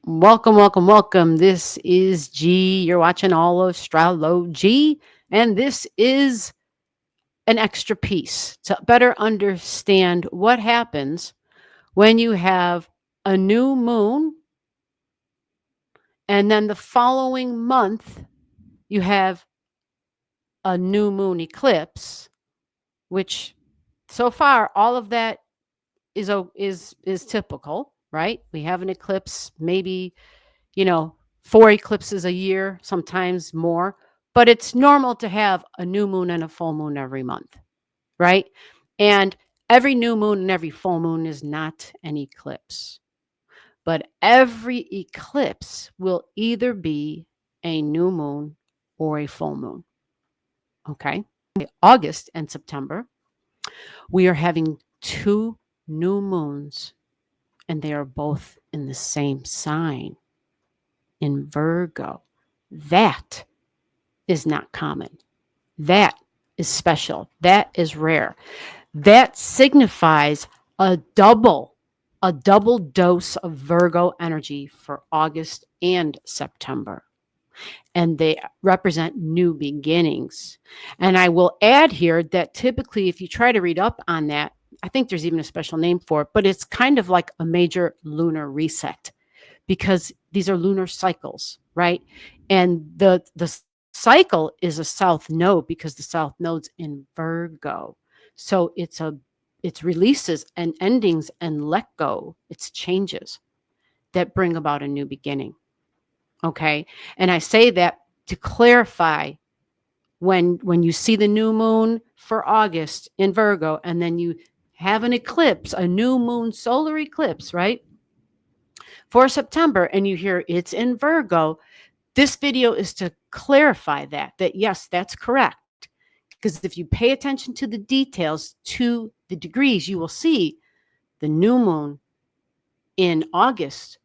Welcome, welcome, welcome. This is G. You're watching Allastrology, and this is an extra piece to better understand what happens when you have a new moon, and then the following month you have a new moon eclipse, which so far all of that is typical, right? We have an eclipse, maybe 4 eclipses a year, sometimes more, but it's normal to have a new moon and a full moon every month, right? And every new moon and every full moon is not an eclipse, but every eclipse will either be a new moon or a full moon, okay? August and September, we are having 2 new moons, and they are both in the same sign, in Virgo. That is not common. That is special. That is rare. That signifies a double dose of Virgo energy for August and September. And they represent new beginnings. And I will add here that typically, if you try to read up on that, I think there's even a special name for it, but it's kind of like a major lunar reset, because these are lunar cycles, right? And the cycle is a south node because the south node's in Virgo. So it's releases and endings and let go. It's changes that bring about a new beginning. Okay? And I say that to clarify, when you see the new moon for August in Virgo, and then you have an eclipse, a new moon solar eclipse, right? For September, and you hear it's in Virgo, this video is to clarify that yes, that's correct. Because if you pay attention to the details, to the degrees, you will see the new moon in August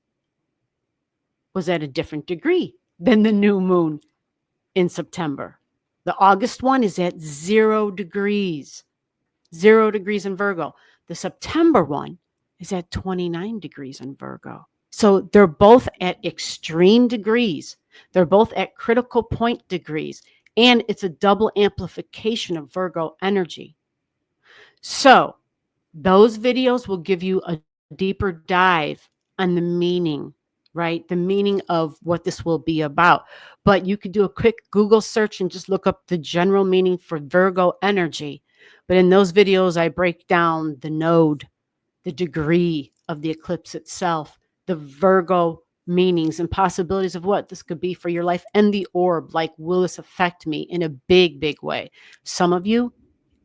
was at a different degree than the new moon in September. The August one is at 0 degrees, 0 degrees in Virgo. The September one is at 29 degrees in Virgo. So they're both at extreme degrees. They're both at critical point degrees. And it's a double amplification of Virgo energy. So those videos will give you a deeper dive on the meaning, right? The meaning of what this will be about. But you could do a quick Google search and just look up the general meaning for Virgo energy. But in those videos, I break down the node, the degree of the eclipse itself, the Virgo meanings and possibilities of what this could be for your life, and the orb. Like, will this affect me in a big, big way? Some of you,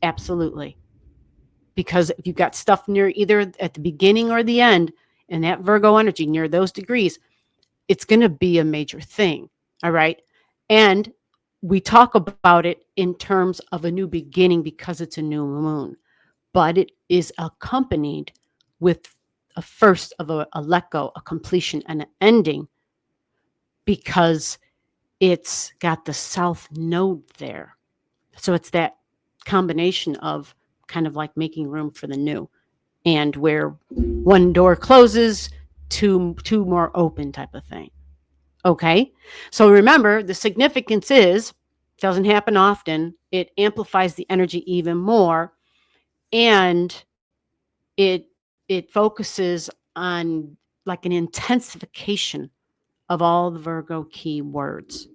absolutely. Because if you've got stuff near either at the beginning or the end, and that Virgo energy near those degrees, it's going to be a major thing. All right. And we talk about it in terms of a new beginning because it's a new moon, but it is accompanied with a first of a let go, a completion, and an ending, because it's got the south node there. So it's that combination of kind of like making room for the new, and where one door closes, two more open, type of thing. Okay. So remember, the significance is, doesn't happen often. It amplifies the energy even more, and it focuses on like an intensification of all the Virgo key words.